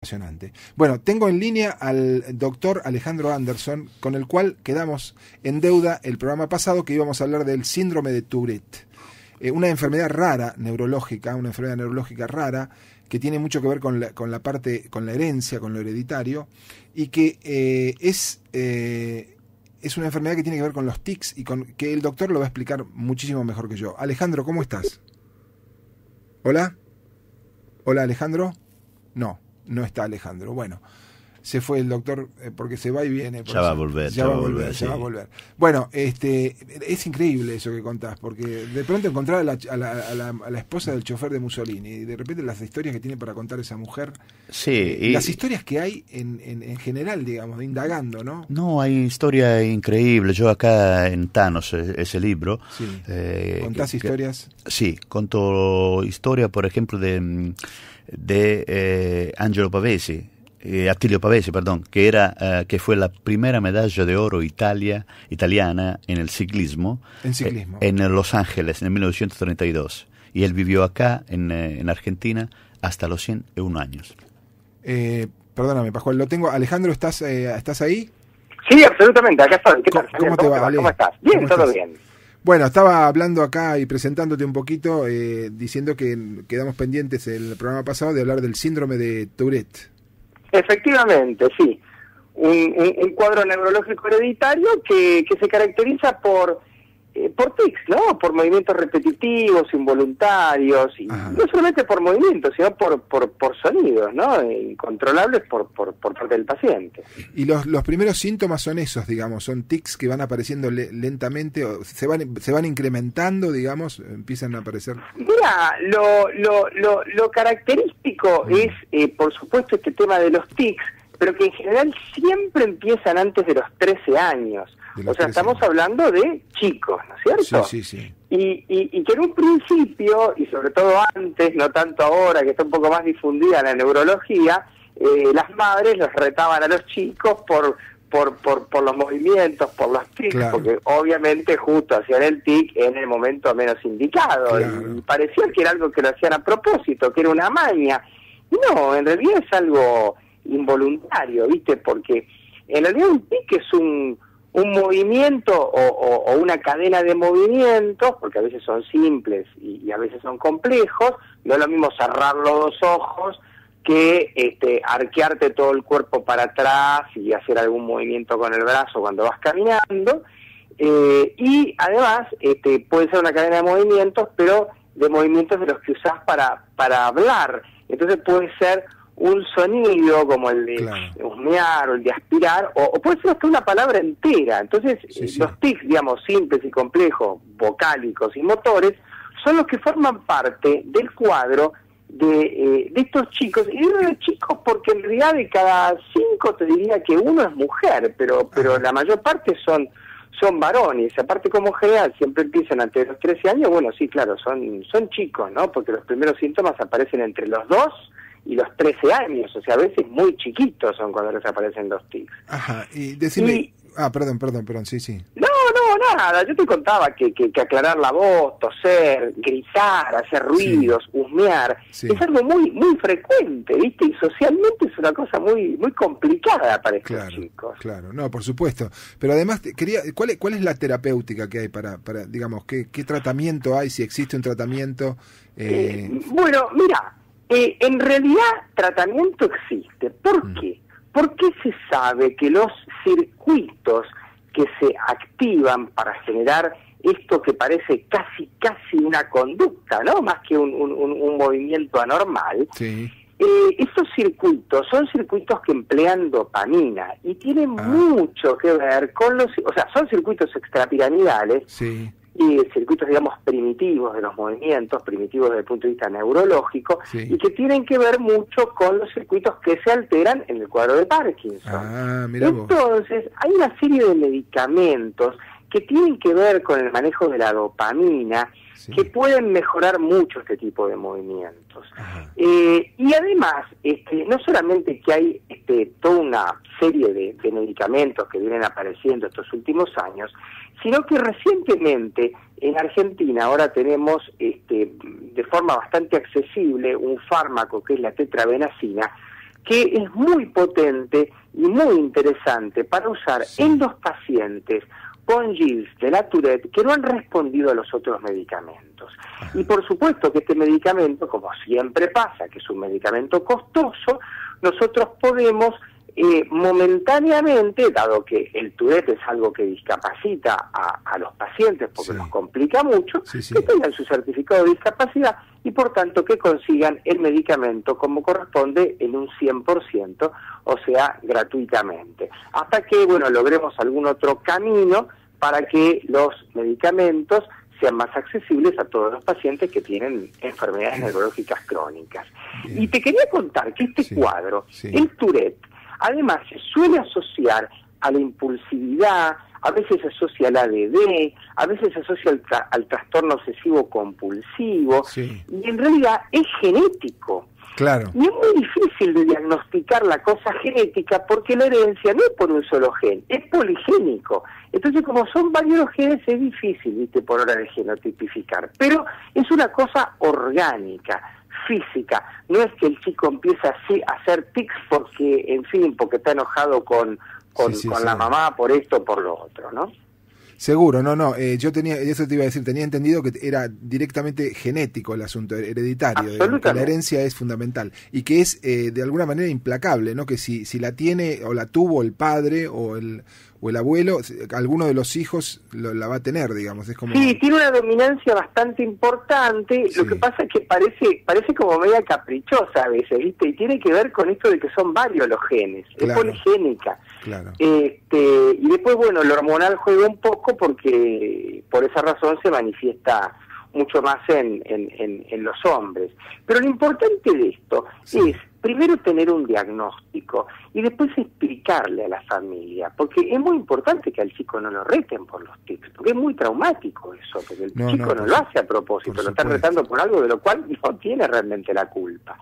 Impresionante. Bueno, tengo en línea al doctor Alejandro Anderson, con el cual quedamos en deuda el programa pasado que íbamos a hablar del síndrome de Tourette, una enfermedad rara, neurológica, una enfermedad neurológica rara que tiene mucho que ver con la parte, con la herencia, con lo hereditario, y que es una enfermedad que tiene que ver con los tics y con que el doctor lo va a explicar muchísimo mejor que yo. Alejandro, ¿cómo estás? ¿Hola? ¿Hola, Alejandro? No está Alejandro. Bueno, se fue el doctor porque se va y viene. Ya va a volver. Ya va a volver. Bueno, es increíble eso que contás, porque de pronto encontrar a la esposa del chofer de Mussolini y de repente las historias que tiene para contar esa mujer. Sí. Y las historias que hay en general, digamos, indagando, ¿no? No, hay historia increíble. Yo acá en Thanos, ese libro. Sí. ¿Contás historias? Sí, conto historia, por ejemplo, de Angelo Pavesi. Attilio Pavesi, perdón, que fue la primera medalla de oro italiana en el ciclismo, en Los Ángeles en 1932, y él vivió acá en Argentina hasta los 101 años. Perdóname, Pascual, lo tengo. Alejandro, ¿estás ahí? Sí, absolutamente, acá estoy. ¿Qué tal? ¿Cómo te va, Ale? ¿Cómo estás? Bien, todo bien. Bueno, estaba hablando acá y presentándote un poquito, diciendo que quedamos pendientes el programa pasado de hablar del síndrome de Tourette. Efectivamente, sí. Un cuadro neurológico hereditario que se caracteriza por tics, ¿no? Por movimientos repetitivos, involuntarios, y no solamente por movimientos, sino por sonidos, ¿no? Incontrolables por parte del paciente. Y los primeros síntomas son esos, digamos, son tics que van apareciendo lentamente, o se van incrementando, digamos, empiezan a aparecer. Mira, lo característico es, por supuesto, este tema de los tics, pero que en general siempre empiezan antes de los 13 años. O sea, estamos hablando de chicos, ¿no es cierto? Sí. Y que en un principio, y sobre todo antes, no tanto ahora, que está un poco más difundida la neurología, las madres los retaban a los chicos por los movimientos, por los tics, claro, porque obviamente justo hacían el tic en el momento menos indicado, claro, y parecía que era algo que lo hacían a propósito, que era una maña. Y no, en realidad es algo involuntario, ¿viste? Porque en realidad un tic es un movimiento o una cadena de movimientos, porque a veces son simples y a veces son complejos. No es lo mismo cerrar los dos ojos que arquearte todo el cuerpo para atrás y hacer algún movimiento con el brazo cuando vas caminando. Y además puede ser una cadena de movimientos, pero de movimientos de los que usás para hablar. Entonces puede ser un sonido como el de husmear o el de aspirar, o puede ser hasta una palabra entera. Entonces, los tics, digamos, simples y complejos, vocálicos y motores, son los que forman parte del cuadro de estos chicos. Y digo de chicos porque en realidad de cada 5 te diría que uno es mujer, pero la mayor parte son varones. Aparte, como general, siempre empiezan antes de los 13 años. Bueno, sí, claro, son chicos, ¿no? Porque los primeros síntomas aparecen entre los 2 y los 13 años, o sea, a veces muy chiquitos son cuando les aparecen los tics. Y decime... Perdón, sí. No, nada, yo te contaba que aclarar la voz, toser, gritar, hacer ruidos, husmear, es algo muy muy frecuente, ¿viste? Y socialmente es una cosa muy muy complicada para estos chicos. Claro, no, por supuesto. Pero además, ¿cuál es la terapéutica que hay para digamos, qué tratamiento hay, si existe un tratamiento? Bueno, mira, en realidad tratamiento existe. ¿Por qué? Porque se sabe que los circuitos que se activan para generar esto que parece casi una conducta, ¿no? Más que un movimiento anormal. Sí. Estos circuitos son circuitos que emplean dopamina y tienen mucho que ver con son circuitos extrapiramidales. Sí. Y circuitos, digamos, primitivos de los movimientos, primitivos desde el punto de vista neurológico, y que tienen que ver mucho con los circuitos que se alteran en el cuadro de Parkinson. Entonces, hay una serie de medicamentos que tienen que ver con el manejo de la dopamina, que pueden mejorar mucho este tipo de movimientos. Y además, no solamente que hay toda una serie de medicamentos que vienen apareciendo estos últimos años, sino que recientemente en Argentina ahora tenemos de forma bastante accesible un fármaco que es la tetrabenazina, que es muy potente y muy interesante para usar en los pacientes con GILS de la Tourette que no han respondido a los otros medicamentos. Y por supuesto que este medicamento, como siempre pasa, que es un medicamento costoso, nosotros podemos momentáneamente, dado que el Tourette es algo que discapacita a los pacientes porque los complica mucho, que tengan su certificado de discapacidad y por tanto que consigan el medicamento como corresponde en un 100%, o sea, gratuitamente. Hasta que, bueno, logremos algún otro camino para que los medicamentos sean más accesibles a todos los pacientes que tienen enfermedades neurológicas crónicas. Bien. Y te quería contar que este cuadro, el Tourette, además se suele asociar a la impulsividad, a veces se asocia al ADD, a veces se asocia al trastorno obsesivo compulsivo, y en realidad es genético. Claro. Y es muy difícil de diagnosticar la cosa genética porque la herencia no es por un solo gen, es poligénico. Entonces, como son varios los genes, es difícil, ¿viste?, por hora de genotipificar. Pero es una cosa orgánica, física. No es que el chico empieza así a hacer tics porque, en fin, porque está enojado con la mamá por esto o por lo otro, ¿no? Seguro, yo eso te iba a decir, tenía entendido que era directamente genético el asunto, hereditario, que la herencia es fundamental y que es de alguna manera implacable, ¿no? Que si la tiene o la tuvo el padre o el abuelo, alguno de los hijos la va a tener, digamos. Es como... Sí, tiene una dominancia bastante importante, lo que pasa es que parece como media caprichosa a veces, ¿viste? Y tiene que ver con esto de que son varios los genes, es poligénica. Claro. Y después, bueno, lo hormonal juega un poco porque por esa razón se manifiesta mucho más en los hombres. Pero lo importante de esto es primero tener un diagnóstico y después explicarle a la familia, porque es muy importante que al chico no lo reten por los tics, porque es muy traumático eso, porque el chico no lo hace a propósito, lo están retando por algo de lo cual no tiene realmente la culpa.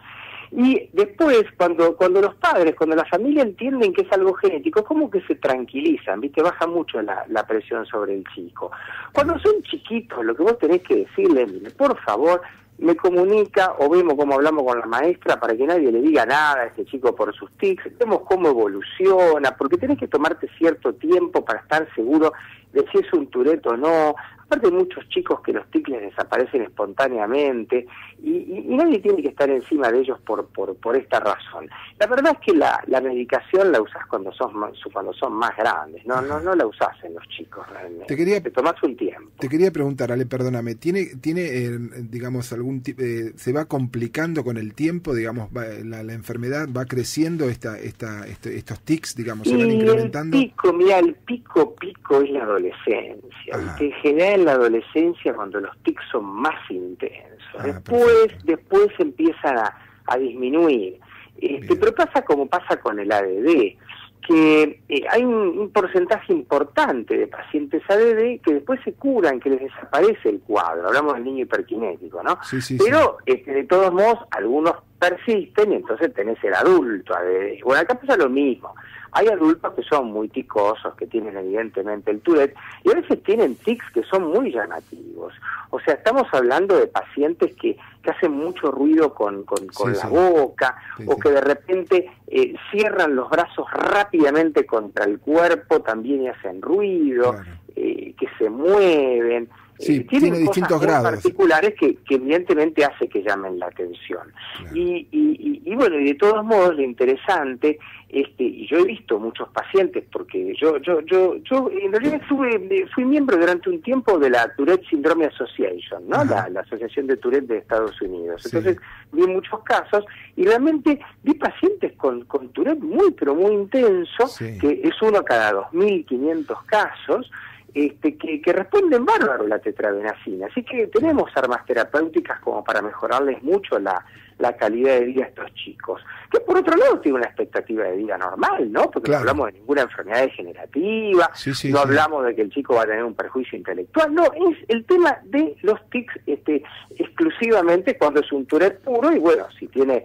Y después, cuando los padres, cuando la familia entienden que es algo genético, es como que se tranquilizan, ¿viste? Baja mucho la presión sobre el chico. Cuando son chiquitos, lo que vos tenés que decirles, por favor, me comunica o vemos cómo hablamos con la maestra para que nadie le diga nada a este chico por sus tics, vemos cómo evoluciona, porque tenés que tomarte cierto tiempo para estar seguro de si es un Tourette o no. Aparte hay muchos chicos que los tics les desaparecen espontáneamente y nadie tiene que estar encima de ellos por esta razón. La verdad es que la medicación la usás cuando son más grandes, no la usás en los chicos realmente. Te tomás un tiempo. Te quería preguntar, Ale, perdóname, ¿tiene digamos algún tipo se va complicando con el tiempo, digamos, la enfermedad va creciendo estos tics, digamos, se van incrementando? El pico es la adolescencia, ¿viste? En general en la adolescencia cuando los tics son más intensos. Después empiezan a disminuir. Pero pasa como pasa con el ADD, que hay un porcentaje importante de pacientes ADD que después se curan, que les desaparece el cuadro. Hablamos del niño hiperkinético, ¿no? Pero de todos modos algunos persisten y entonces tenés el adulto ADD. Bueno, acá pasa lo mismo. Hay adultos que son muy ticosos, que tienen evidentemente el Tourette, y a veces tienen tics que son muy llamativos. O sea, estamos hablando de pacientes que hacen mucho ruido con la boca, o que de repente cierran los brazos rápidamente contra el cuerpo también y hacen ruido, que se mueven. Tiene distintos grados particulares que evidentemente hace que llamen la atención. Y bueno, y de todos modos lo interesante, y yo he visto muchos pacientes, porque yo en realidad fui miembro durante un tiempo de la Tourette Syndrome Association, ¿no? La Asociación de Tourette de Estados Unidos. Entonces vi muchos casos y realmente vi pacientes con Tourette pero muy intenso, que es uno cada 2.500 casos, que responden bárbaro a la tetrabenazina. Así que tenemos armas terapéuticas como para mejorarles mucho la calidad de vida a estos chicos. Que por otro lado tiene una expectativa de vida normal, ¿no? Porque no hablamos de ninguna enfermedad degenerativa, no hablamos de que el chico va a tener un perjuicio intelectual, no, es el tema de los tics exclusivamente cuando es un Tourette puro, y bueno, si tiene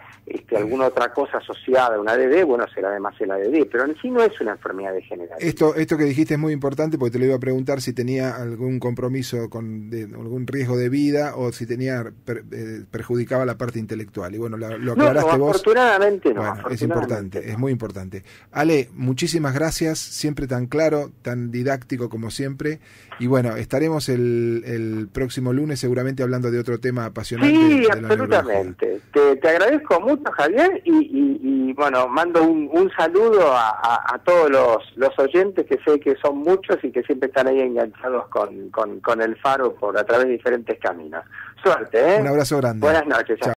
alguna otra cosa asociada a un ADD, bueno, será además el ADD, pero en sí no es una enfermedad degenerativa. Esto que dijiste es muy importante porque te lo iba a preguntar si tenía algún compromiso algún riesgo de vida o si perjudicaba la parte intelectual. actual. Y bueno, lo aclaraste vos. Afortunadamente no. Bueno, Afortunadamente es importante, es muy importante. Ale, muchísimas gracias, siempre tan claro, tan didáctico como siempre. Y bueno, estaremos el próximo lunes seguramente hablando de otro tema apasionante. Sí, absolutamente. Te agradezco mucho, Javier, y bueno, mando un saludo a todos los oyentes, que sé que son muchos y que siempre están ahí enganchados con el Faro a través de diferentes caminos. Suerte, ¿eh? Un abrazo grande. Buenas noches. Chao.